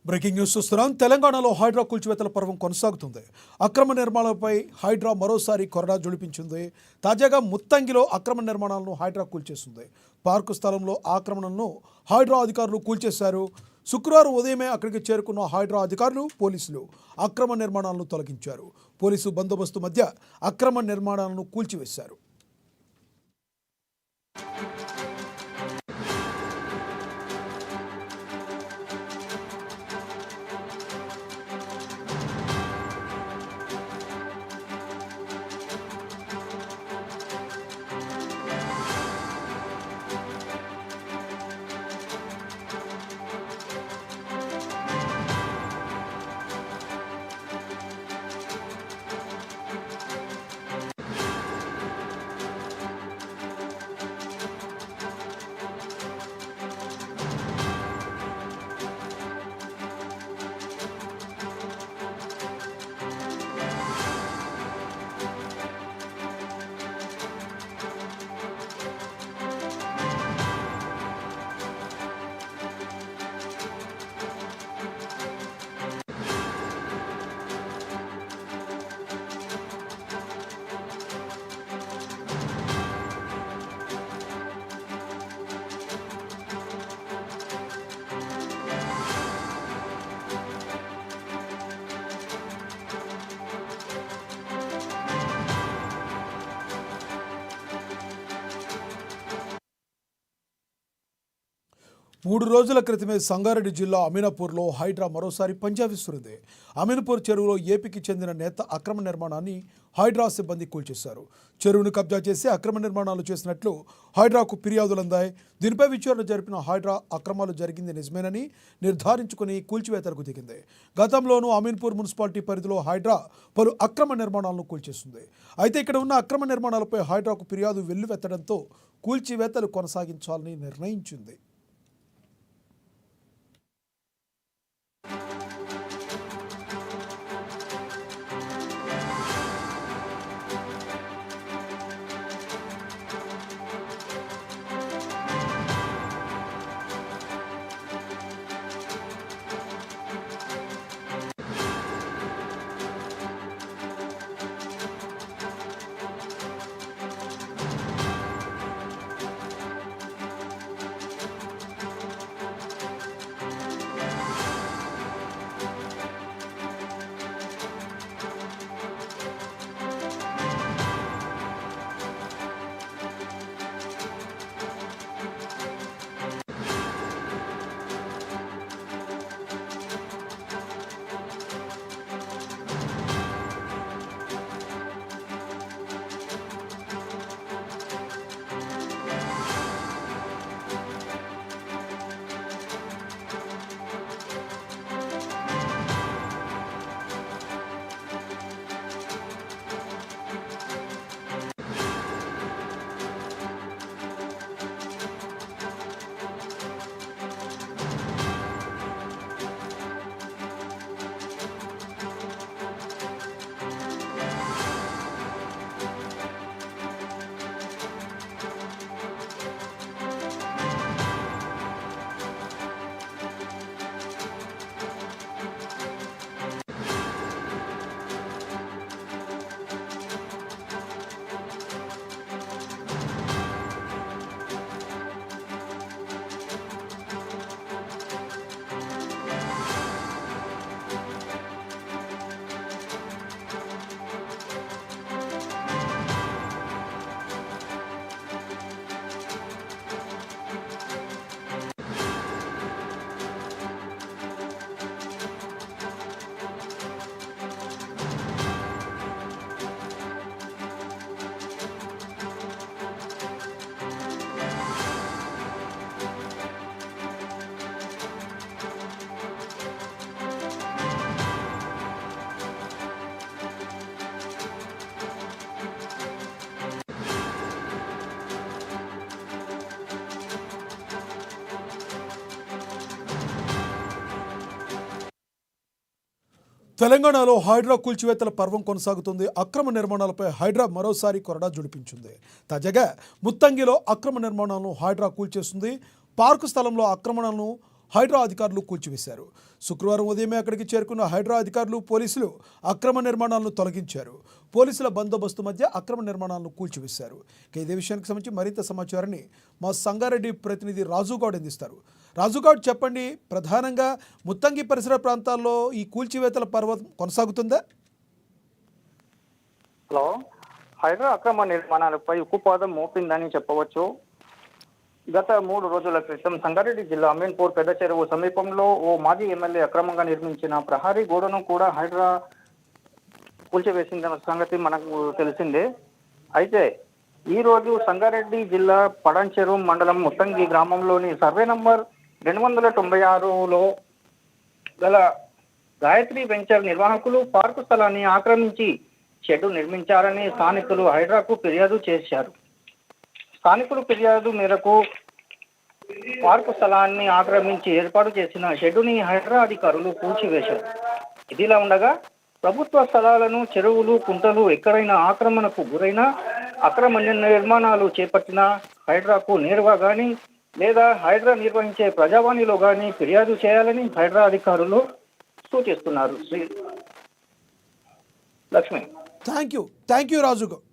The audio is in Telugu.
బ్రేకింగ్ న్యూస్ చూస్తున్నాం. తెలంగాణలో హైడ్రా కూల్చివేతల పర్వం కొనసాగుతుంది. అక్రమ నిర్మాణాలపై హైడ్రా మరోసారి కొరడా జొలిపించింది. తాజాగా ముత్తంగిలో అక్రమ నిర్మాణాలను హైడ్రా కూల్చేసింది. పార్కు స్థలంలో ఆక్రమణలను హైడ్రా అధికారులు కూల్చేశారు. శుక్రవారం ఉదయమే అక్కడికి చేరుకున్న హైడ్రా అధికారులు, పోలీసులు అక్రమ నిర్మాణాలను తొలగించారు. పోలీసు బందోబస్తు మధ్య అక్రమ నిర్మాణాలను కూల్చివేశారు. మూడు రోజుల క్రితమే సంగారెడ్డి జిల్లా అమీనాపూర్లో హైడ్రా మరోసారి పంజా విసురింది. అమీనాపూర్ చెరువులో ఏపీకి చెందిన నేత అక్రమ నిర్మాణాన్ని హైడ్రా సిబ్బంది కూల్చేశారు. చెరువును కబ్జా చేసి అక్రమ నిర్మాణాలు చేసినట్లు హైడ్రాకు ఫిర్యాదులందాయి. దీనిపై విచారణ జరిపిన హైడ్రా అక్రమాలు జరిగింది నిజమేనని నిర్ధారించుకుని కూల్చివేతలకు దిగింది. గతంలోనూ అమీన్పూర్ మున్సిపాలిటీ పరిధిలో హైడ్రా పలు అక్రమ నిర్మాణాలను కూల్చేస్తుంది. అయితే ఇక్కడ ఉన్న అక్రమ నిర్మాణాలపై హైడ్రాకు ఫిర్యాదు వెల్లువెత్తడంతో కూల్చివేతలు కొనసాగించాలని నిర్ణయించింది. తెలంగాణలో హైడ్రా కూల్చివేతల పర్వం కొనసాగుతుంది. అక్రమ నిర్మాణాలపై హైడ్రా మరోసారి కొరడా జుడిపించింది. తాజాగా ముత్తంగిలో అక్రమ నిర్మాణాలను హైడ్రా కూల్చేస్తుంది. పార్కు స్థలంలో ఆక్రమణలను హైడ్రా అధికారులు కూల్చివేశారు. శుక్రవారం ఉదయమే అక్కడికి చేరుకున్న హైడ్రా అధికారులు, పోలీసులు అక్రమ నిర్మాణాలను తొలగించారు. పోలీసుల బందోబస్తు మధ్య అక్రమ నిర్మాణాలను కూల్చివేశారు. ఇదే విషయానికి సంబంధించి మరింత సమాచారాన్ని మా సంగారెడ్డి ప్రతినిధి రాజుగౌడ్ అందిస్తారు. రాజుగౌడ్, చెప్పండి, ప్రధానంగా ముత్తంగి పరిసర ప్రాంతాల్లో ఈ కూల్చివేతల పర్వం కొనసాగుతుందా? హలో. హైడ్రా అక్రమ నిర్మాణాలపై ఉక్కుపాదం మోపిందని చెప్పవచ్చు. గత 3 రోజుల క్రితం సంగారెడ్డి జిల్లా అమీన్పూర్ పెద్ద చెరువు సమీపంలో ఓ మాజీ ఎమ్మెల్యే అక్రమంగా నిర్మించిన ప్రహరీ గోడను కూడా హైడ్రా కూల్చివేసిందన్న సంగతి మనకు తెలిసిందే. అయితే ఈ రోజు సంగారెడ్డి జిల్లా పడంచెరు మండలం ముత్తంగి గ్రామంలోని సర్వే నంబర్ 296లో గల గాయత్రి వెంచర్ నిర్వాహకులు పార్కు స్థలాన్ని ఆక్రమించి షెడ్డు నిర్మించారని స్థానికులు హైడ్రాకు ఫిర్యాదు చేశారు. స్థానికుల ఫిర్యాదు మేరకు పార్కు స్థలాన్ని ఆక్రమించి ఏర్పాటు చేసిన షెడ్డుని హైడ్రా అధికారులు కూల్చివేశారు. ఇదిలా ఉండగా ప్రభుత్వ స్థలాలను, చెరువులు, కుంటలు ఎక్కడైనా ఆక్రమణకు గురైనా, అక్రమ నిర్మాణాలు చేపట్టిన హైడ్రాకు నేరుగా కానీ లేదా హైడ్రా నిర్వహించే ప్రజావాణిలో కానీ ఫిర్యాదు చేయాలని హైడ్రా అధికారులు సూచిస్తున్నారు. శ్రీ లక్ష్మి. Thank you Raju Goud.